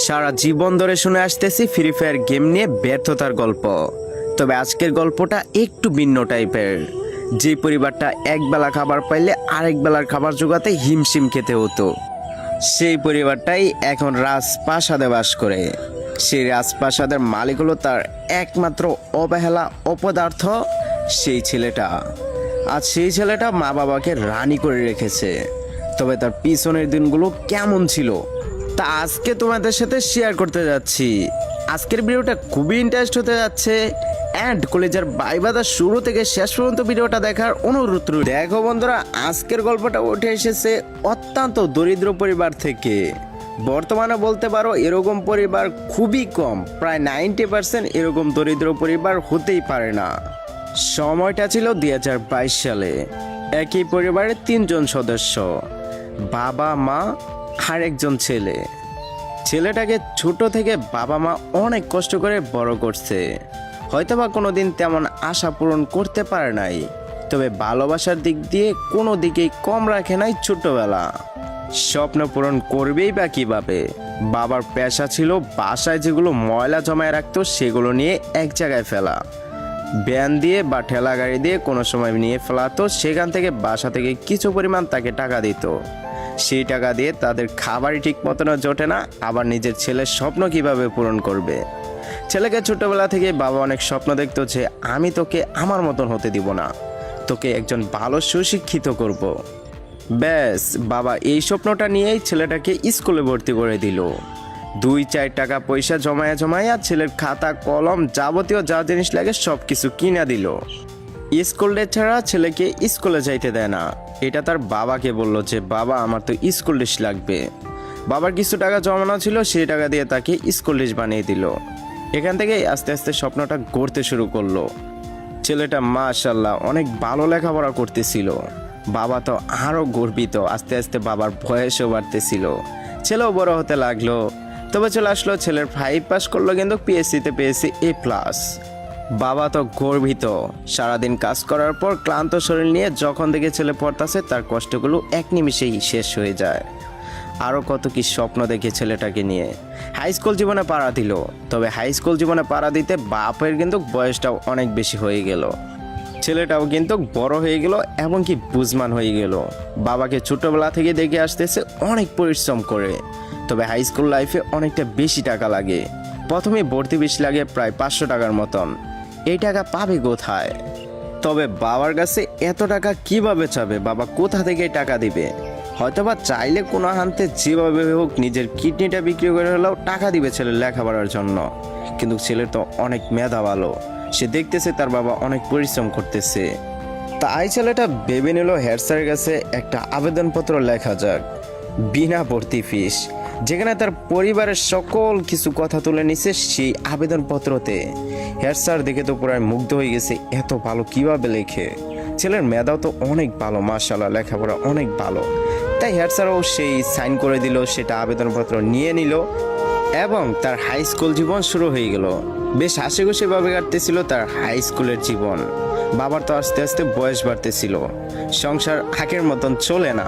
সারা জীবন ধরে শুনে আসতেছি ফ্রি ফায়ার গেম নিয়ে ব্যর্থতার গল্প। তবে আজকের গল্পটা একটু ভিন্ন টাইপের। যে পরিবারটা একবেলা খাবার পাইলে আরেক বেলার খাবার জোগাতে হিমশিম খেতে হতো, সেই পরিবারটাই এখন রাজপ্রাসাদে বাস করে। সেই রাজপ্রাসাদের মালিক হলো তার একমাত্র অবহেলা অপদার্থ সেই ছেলেটা। আজ সেই ছেলেটা মা বাবাকে রানী করে রেখেছে। তবে তার পিছনের দিনগুলো কেমন ছিল তা আজকে তোমাদের সাথে শেয়ার করতে যাচ্ছি। আজকের ভিডিওটা খুবই ইন্টারেস্ট হতে যাচ্ছে অ্যান্ড কলেজের বাইবাদা শুরু থেকে শেষ পর্যন্ত ভিডিওটা দেখার অনুরোধ রইল। দেখো বন্ধুরা, আজকের গল্পটা উঠে এসেছে অত্যন্ত দরিদ্র পরিবার থেকে। বর্তমানে বলতে পারো এরকম পরিবার খুবই কম, প্রায় 90% এরকম দরিদ্র পরিবার হতেই পারে না। সময়টা ছিল 2022 সালে। একই পরিবারের 3জন সদস্য, বাবা মা আর একজন ছেলে। ছেলেটাকে ছোট থেকে বাবা মা অনেক কষ্ট করে বড় করছে। হয়তোবা কোনোদিন তেমন আশা পূরণ করতে পারে নাই, তবে ভালোবাসার দিক দিয়ে কোনো দিকেই কম রাখে নাই ছোটবেলা। স্বপ্ন পূরণ করবেই বা কিভাবে? বাবার পেশা ছিল বাসায় যেগুলো ময়লা জমায় রাখতো সেগুলো নিয়ে এক জায়গায় ফেলা। ভ্যান দিয়ে বা ঠেলা গাড়ি দিয়ে কোনো সময় নিয়ে ফেলাতো, সেখান থেকে বাসা থেকে কিছু পরিমাণ তাকে টাকা দিত। সেই টাকা দিয়ে তাদের খাবারই ঠিক মতন জোটে না, আবার নিজের ছেলের স্বপ্ন কিভাবে পূরণ করবে। ছেলেকে ছোটবেলা থেকে বাবা অনেক স্বপ্ন দেখতো যে আমি তোকে আমার মতন হতে দিব না, তোকে একজন ভালো সুশিক্ষিত করব। ব্যাস, বাবা এই স্বপ্নটা নিয়েই ছেলেটাকে স্কুলে ভর্তি করে দিল। 2-4 টাকা পয়সা জমায়া ছেলের খাতা কলম যাবতীয় যা জিনিস লাগে সব কিছু কিনা দিল। স্কুল ড্রেস ছাড়া ছেলেকে স্কুলে যাইতে দেয় না। এটা তার বাবাকে বলল যে বাবা আমার তো স্কুল ড্রেস লাগবে। বাবার কিছু টাকা জমানো ছিল, সেই টাকা দিয়ে তাকে স্কুল ড্রেস বানিয়ে দিল। এখান থেকে আস্তে আস্তে স্বপ্নটা গড়তে শুরু করলো। ছেলেটা মাশাআল্লাহ অনেক ভালো লেখাপড়া করতেছিল। বাবা তো আরও গর্বিত। আস্তে আস্তে বাবার বয়সও বাড়তেছিল, ছেলেও বড় হতে লাগলো। তবে চলে আসলো ছেলের 5 পাস করলো, কিন্তু পিএসসিতে পেয়েছে A+। বাবা তো গর্বিত। সারাদিন কাজ করার পর ক্লান্ত শরীর নিয়ে যখন দেখে ছেলে পড়তাছে, তার কষ্টগুলো এক নিমিষেই শেষ হয়ে যায়। আরও কত কি স্বপ্ন দেখে ছেলেটাকে নিয়ে হাই স্কুল জীবনে পাড়া দিল। তবে হাই স্কুল জীবনে পাড়া দিতে বাপের কিন্তু বয়সটাও অনেক বেশি হয়ে গেল। ছেলেটাও কিন্তু বড় হয়ে গেল, এমনকি বুঝমান হয়ে গেল। বাবাকে ছোটবেলা থেকে দেখে আসতেছে অনেক পরিশ্রম করে। তবে হাই স্কুল লাইফে অনেকটা বেশি টাকা লাগে। প্রথমে ভর্তি ফিস লাগে প্রায় 500 টাকার মতন। এই টাকা পাবে কোথায়? তবে বাবার কাছে এত টাকা কিভাবে চাবে? বাবা কোথা থেকে টাকা দিবে? হয়তোবা চাইলে কোনো হান্তে যেভাবে হোক নিজের কিডনিটা বিক্রি করে হলেও টাকা দিবে ছেলের লেখাপড়ার জন্য। কিন্তু ছেলের তো অনেক মেধা ভালো, সে দেখতেছে তার বাবা অনেক পরিশ্রম করতেছে। তাই ছেলেটা ভেবে নিল হেড স্যারের কাছে একটা আবেদনপত্র লেখা যাক, বিনা ভর্তি ফিস, যেখানে তার পরিবারের সকল কিছু কথা তুলে নিছে সেই আবেদনপত্রতে। হেড স্যার দেখে তো পুরাই মুগ্ধ হয়ে গেছে, এত ভালো কিভাবে লেখে। ছেলের মেধাও তো অনেক ভালো, মাশাআল্লাহ লেখাপড়া অনেক ভালো। তাই হেড স্যারও সেই সাইন করে দিল, সেটা আবেদনপত্র নিয়ে নিল এবং তার হাই স্কুল জীবন শুরু হয়ে গেল। বেশ হাসি খুশিভাবে কাটতেছিল তার হাই স্কুলের জীবন। বাবার তো আস্তে আস্তে বয়স বাড়তেছিল, সংসার আগের মতন চলে না,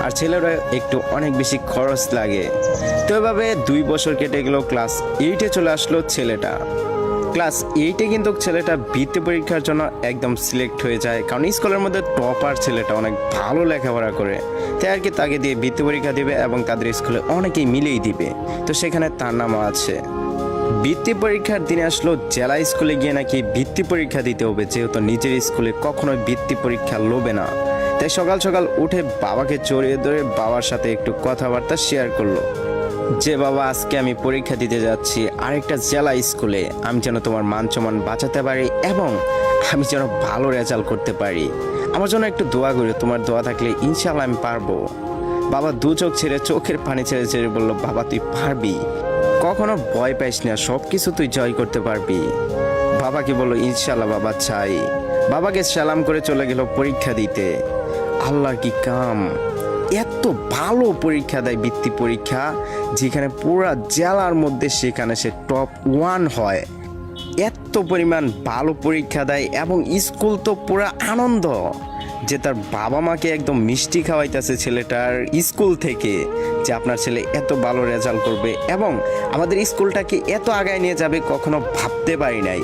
আর ছেলেরা একটু অনেক বেশি খরচ লাগে। তো এভাবে 2 বছর কেটে গেল। ক্লাস 8-এ চলে আসলো ছেলেটা। ক্লাস 8-এ কিন্তু ছেলেটা বৃত্তি পরীক্ষার জন্য একদম সিলেক্ট হয়ে যায়, কারণ স্কুলের মধ্যে টপার ছেলেটা অনেক ভালো লেখাপড়া করে। তাই আর কি তাকে দিয়ে বৃত্তি পরীক্ষা দিবে এবং তাদের স্কুলে অনেকেই মিলেই দিবে। তো সেখানে তার নামও আছে। বৃত্তি পরীক্ষার দিনে আসলো, জেলা স্কুলে গিয়ে নাকি বৃত্তি পরীক্ষা দিতে হবে, যেহেতু নিজের স্কুলে কখনোই বৃত্তি পরীক্ষা লোবে না। তাই সকাল সকাল উঠে বাবাকে জড়িয়ে ধরে বাবার সাথে একটু কথাবার্তা শেয়ার করলো যে বাবা আজকে আমি পরীক্ষা দিতে যাচ্ছি আরেকটা জেলা স্কুলে, আমি যেন তোমার মান সম্মান বাঁচাতে পারি এবং আমি যেন ভালো রেজাল্ট করতে পারি। আমার জন্য একটু দোয়া করি, তোমার দোয়া থাকলে ইনশাআল্লাহ আমি পারবো। বাবা 2 চোখ ছেড়ে চোখের পানি ছেড়ে ছেড়ে বললো, বাবা তুই পারবি, কখনো ভয় পাইস না, সব কিছু তুই জয় করতে পারবি। বাবাকে বললো ইনশাআল্লাহ বাবা চাই। বাবাকে সালাম করে চলে গেল পরীক্ষা দিতে। আল্লাহর কি কাম, এত ভালো পরীক্ষা দেয় বৃত্তি পরীক্ষা, যেখানে পুরা জেলার মধ্যে সেখানে সে টপ 1 হয়। এত পরিমাণ ভালো পরীক্ষা দেয় এবং স্কুল তো পুরা আনন্দ। যে তার বাবা মাকে একদম মিষ্টি খাওয়াইতেছে ছেলেটার স্কুল থেকে, যে আপনার ছেলে এত ভালো রেজাল্ট করবে এবং আমাদের স্কুলটাকে এত আগায় নিয়ে যাবে কখনো ভাবতে পারি নাই।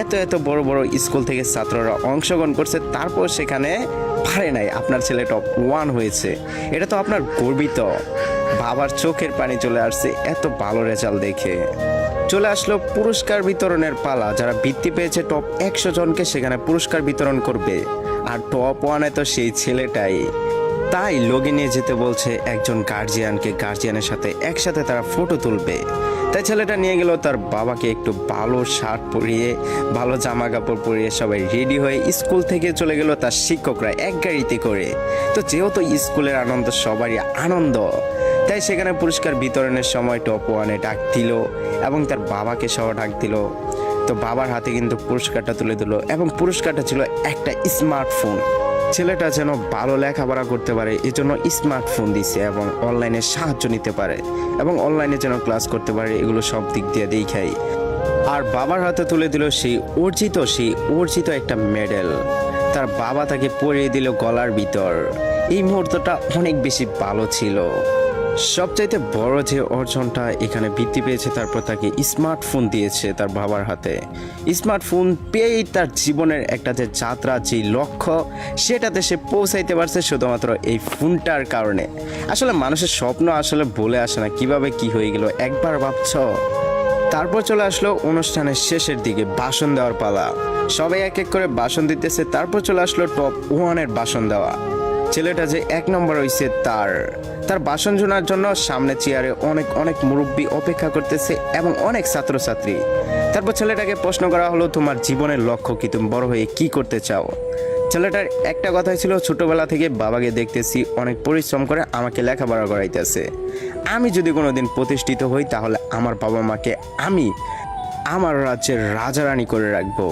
এত এত বড় বড় স্কুল থেকে ছাত্ররা অংশগ্রহণ করছে, তারপর সেখানে পারে নাই, আপনার ছেলে টপ 1 হয়েছে। এটা তো আপনার গর্বিত। বাবার চোখের পানি চলে আসছে এত ভালো রেজাল্ট দেখে। চলে আসলো পুরস্কার বিতরণের পালা। যারা বৃত্তি পেয়েছে টপ 100 জনকে সেখানে পুরস্কার বিতরণ করবে, আর টপ 1-এ তো সেই ছেলেটাই। তাই লগে নিয়ে যেতে বলছে একজন গার্জিয়ানকে, গার্জিয়ানের সাথে একসাথে তারা ফটো তুলবে। তাই ছেলেটা নিয়ে গেল তার বাবাকে, একটু ভালো শার্ট পরিয়ে, ভালো জামা কাপড় পরিয়ে সবাই রেডি হয়ে স্কুল থেকে চলে গেল তার শিক্ষকরা এক গাড়িতে করে। তো যেহেতু স্কুলের আনন্দ সবারই আনন্দ, তাই সেখানে পুরস্কার বিতরণের সময় টপ 1-এ ডাক দিল এবং তার বাবাকে সহ ডাক দিল। তো বাবার হাতে কিন্তু পুরস্কারটা তুলে দিল এবং পুরস্কারটা ছিল একটা স্মার্টফোন। ছেলেটা যেন ভালো লেখাপড়া করতে পারে এজন্য স্মার্টফোন দিছে এবং অনলাইনে সাহায্য নিতে পারে এবং অনলাইনে যেন ক্লাস করতে পারে, এগুলো সব দিক দিয়ে দেখাই। আর বাবার হাতে তুলে দিল সেই অর্জিত একটা মেডেল। তার বাবা তাকে পরিয়ে দিল গলার ভিতর। এই মুহূর্তটা অনেক বেশি ভালো ছিল। সবচাইতে বড় যে অর্জনটা এখানে বৃদ্ধি পেয়েছে, তারপর তাকে স্মার্টফোন দিয়েছে তার বাবার হাতে। স্মার্টফোন পেয়েই তার জীবনের একটা যে যাত্রা, যে লক্ষ্য, সেটাতে সে পৌঁছাইতে পারছে শুধুমাত্র এই ফোনটার কারণে। আসলে মানুষের স্বপ্ন আসলে বলে আসে না কিভাবে কি হয়ে গেল, একবার ভাবছ। তারপর চলে আসলো অনুষ্ঠানের শেষের দিকে ভাষণ দেওয়ার পালা। সবাই এক এক করে ভাষণ দিতেছে। তারপর চলে আসলো টপ 1-এর ভাষণ দেওয়া। ছেলেটা যে 1 নম্বর হয়েছে তার ভাষণ শোনার জন্য সামনে চেয়ারে অনেক অনেক মুরব্বী অপেক্ষা করতেছে এবং অনেক ছাত্রছাত্রী। তারপর ছেলেটাকে প্রশ্ন করা হলো, তোমার জীবনের লক্ষ্য কি, তুমি বড় হয়ে কি করতে চাও? ছেলেটার একটা কথাই ছিল, ছোটবেলা থেকে বাবাকে দেখতেছি অনেক পরিশ্রম করে আমাকে লেখাপড়া করাইতেছে। আমি যদি কোনোদিন প্রতিষ্ঠিত হই তাহলে আমার বাবা মাকে আমি আমার রাজ্যের রাজারানী করে রাখবো।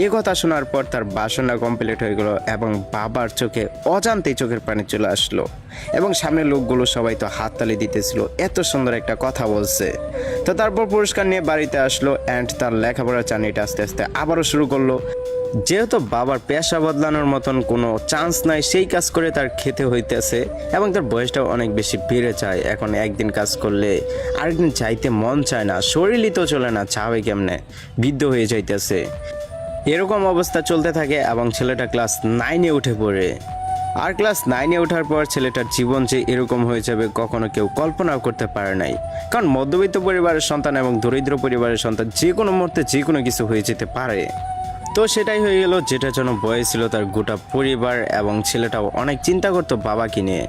এ কথা শোনার পর তার ভাষণটা কমপ্লিট হয়ে গেল এবং বাবার চোখে অজান্তেই চোখের পানি চলে আসলো এবং সামনের লোকগুলো সবাই তো হাততালি দিতেছিল, এত সুন্দর একটা কথা বলছে। তো তারপর পুরস্কার নিয়ে বাড়িতে আসলো অ্যান্ড তার লেখাপড়ার জার্নিটা আস্তে আস্তে আবারও শুরু করলো। যেহেতু বাবার পেশা বদলানোর মতন কোনো চান্স নাই, সেই কাজ করে তার খেতে হইতেছে এবং তার বয়সটাও অনেক বেশি বেড়ে যায়। এখন একদিন কাজ করলে আরেকদিন চাইতে মন চায় না, শরীরই তো চলে না, চাবে কেমনে, বৃদ্ধ হয়ে যাইতেছে। এরকম অবস্থা চলতে থাকে এবং ছেলেটা ক্লাস 9-এ উঠে পড়ে। আর ক্লাস 9-এ ওঠার পর ছেলেটার জীবন যে এরকম হয়ে যাবে কখনো কেউ কল্পনাও করতে পারে নাই। কারণ মধ্যবিত্ত পরিবারের সন্তান এবং দরিদ্র পরিবারের সন্তান যে কোনো মুহূর্তে যে কোনো কিছু হয়ে যেতে পারে। তো সেটাই হয়ে গেল, যেটার জন্য ভয় ছিল তার গোটা পরিবার এবং ছেলেটাও অনেক চিন্তা করতো বাবাকে নিয়ে।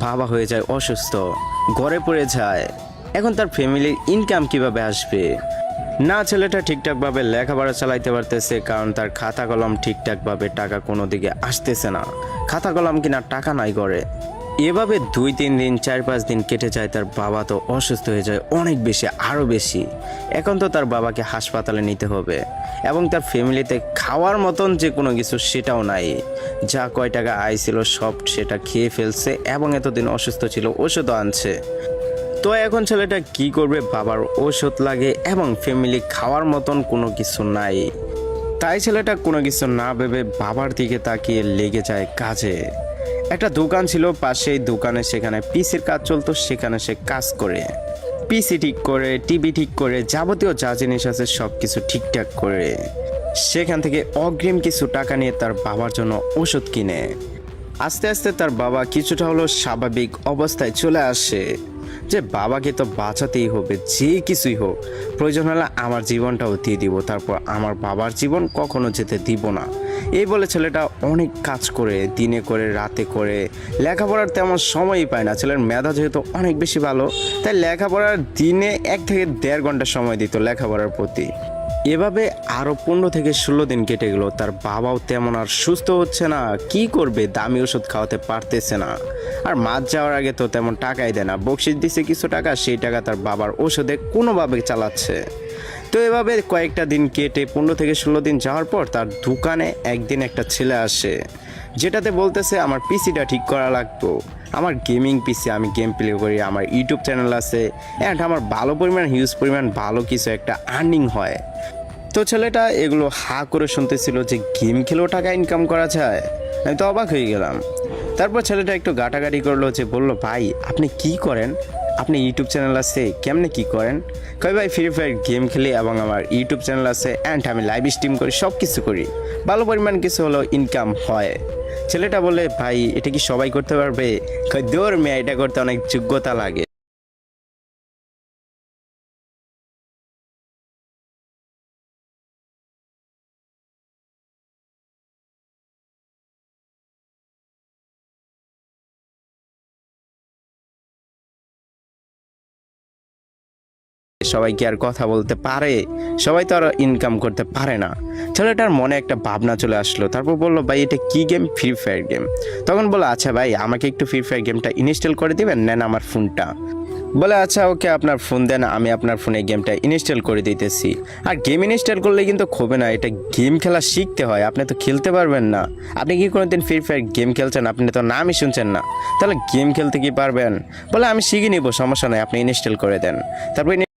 বাবা হয়ে যায় অসুস্থ, ঘরে পড়ে যায়। এখন তার ফ্যামিলির ইনকাম কিভাবে আসবে? না ছেলেটা ঠিকঠাকভাবে লেখাপড়া চালাইতে পারতেছে, কারণ তার খাতা কলম ঠিকঠাকভাবে টাকা কোনো দিকে আসতেছে না। খাতা কলম কিনা টাকা নাই করে। এভাবে 2-3 দিন 4-5 দিন কেটে যায়। তার বাবা তো অসুস্থ হয়ে যায় অনেক বেশি, আরও বেশি। এখন তো তার বাবাকে হাসপাতালে নিতে হবে এবং তার ফ্যামিলিতে খাওয়ার মতন যে কোনো কিছু সেটাও নাই। যা কয় টাকা আয় ছিল সব সেটা খেয়ে ফেলছে এবং এতদিন অসুস্থ ছিল, ওষুধও আনছে। তো এখন ছেলেটা কি করবে? বাবার ওষুধ লাগে এবং ফ্যামিলি খাওয়ার মতন কোনো কিছু নাই। তাই ছেলেটা কোনো কিছু না ভেবে বাবার দিকে তাকিয়ে লেগে যায় কাজে। একটা দোকান ছিল পাশেই, দোকানে সেখানে পিসির কাজ চলতো, সেখানে সে কাজ করে, পিসি ঠিক করে, টিভি ঠিক করে, যাবতীয় যা জিনিস আছে সব কিছু ঠিকঠাক করে সেখান থেকে অগ্রিম কিছু টাকা নিয়ে তার বাবার জন্য ওষুধ কিনে। আস্তে আস্তে তার বাবা কিছুটা হলো স্বাভাবিক অবস্থায় চলে আসে, যে বাবাকে তো বাঁচাতেই হবে, যে কিছুই হোক, প্রয়োজন হলে আমার জীবনটাও দিয়ে দিব, তারপর আমার বাবার জীবন কখনো যেতে দিব না। এই বলে ছেলেটা অনেক কাজ করে, দিনে করে রাতে করে, লেখাপড়ার তেমন সময়ই পায় না। ছেলের মেধা যেহেতু অনেক বেশি ভালো, তাই লেখাপড়ার দিনে 1 থেকে 1.5 ঘন্টা সময় দিত লেখাপড়ার প্রতি। এভাবে আরও 15 থেকে 16 দিন কেটে গেল। তার বাবাও তেমন আর সুস্থ হচ্ছে না, কি করবে, দামি ওষুধ খাওয়াতে পারতেছে না। আর মাছ যাওয়ার আগে তো তেমন টাকাই দেয় না, বকশিস দিছে কিছু টাকা, সেই টাকা তার বাবার ওষুধে কোনোভাবে চালাচ্ছে। তো এভাবে কয়েকটা দিন কেটে 15 থেকে 16 দিন যাওয়ার পর তার দোকানে একদিন একটা ছেলে আসে, যেটাতে বলতেছে আমার পিসিটা ঠিক করা লাগতো, আমার গেমিং পিসি, আমি গেম প্লে করি, আমার ইউটিউব চ্যানেল আছে অ্যান্ড আমার ভালো পরিমাণ হিউজ পরিমাণ ভালো কিছু একটা আর্নিং হয়। তো ছেলেটা এগুলো হা করে শুনতেছিল যে গেম খেলেও টাকা ইনকাম করা যায়। আমি তো অবাক হয়ে গেলাম। তারপর ছেলেটা একটু গাটাগাটি করলো, যে বললো ভাই আপনি কি করেন, আপনি ইউটিউব চ্যানেল আছে, কেমনে কি করেন? কয় ভাই ফ্রি ফায়ার গেম খেলি এবং আমার ইউটিউব চ্যানেল আছে অ্যান্ড আমি লাইভ স্ট্রিম করি, সব কিছু করি, ভালো পরিমাণ কিছু হলো ইনকাম হয়। ছেলেটা বলে ভাই এটা কি সবাই করতে পারবে? কয় দৌড় মেয়ে, এটা করতে অনেক যোগ্যতা লাগে। সবাই কি আর কথা বলতে পারে? সবাই তো আর ইনকাম করতে পারে না। ছেলেটার মনে একটা ভাবনা চলে আসলো, তারপর বললো ভাই এটা কি গেম? Free fire game. তখন বললো আচ্ছা ভাই আমাকে একটু ফ্রি ফায়ার গেমটা ইনস্টল করে দিবেন, নেন আমার ফোনটা। বলে আচ্ছা ওকে আপনার ফোন দেন, আমি আপনার ফোনে গেমটা ইনস্টল করে দিতেছি। আর গেম ইনস্টল করলে কিন্তু হবে না, এটা গেম খেলা শিখতে হয়, আপনি তো খেলতে পারবেন না। আপনি কি কোনোদিন ফ্রি ফায়ার গেম খেলছেন? আপনি তো নামই শুনছেন না, তাহলে গেম খেলতে কি পারবেন? বলে আমি শিখে নিব, সমস্যা নাই, আপনি ইনস্টল করে দেন। তারপর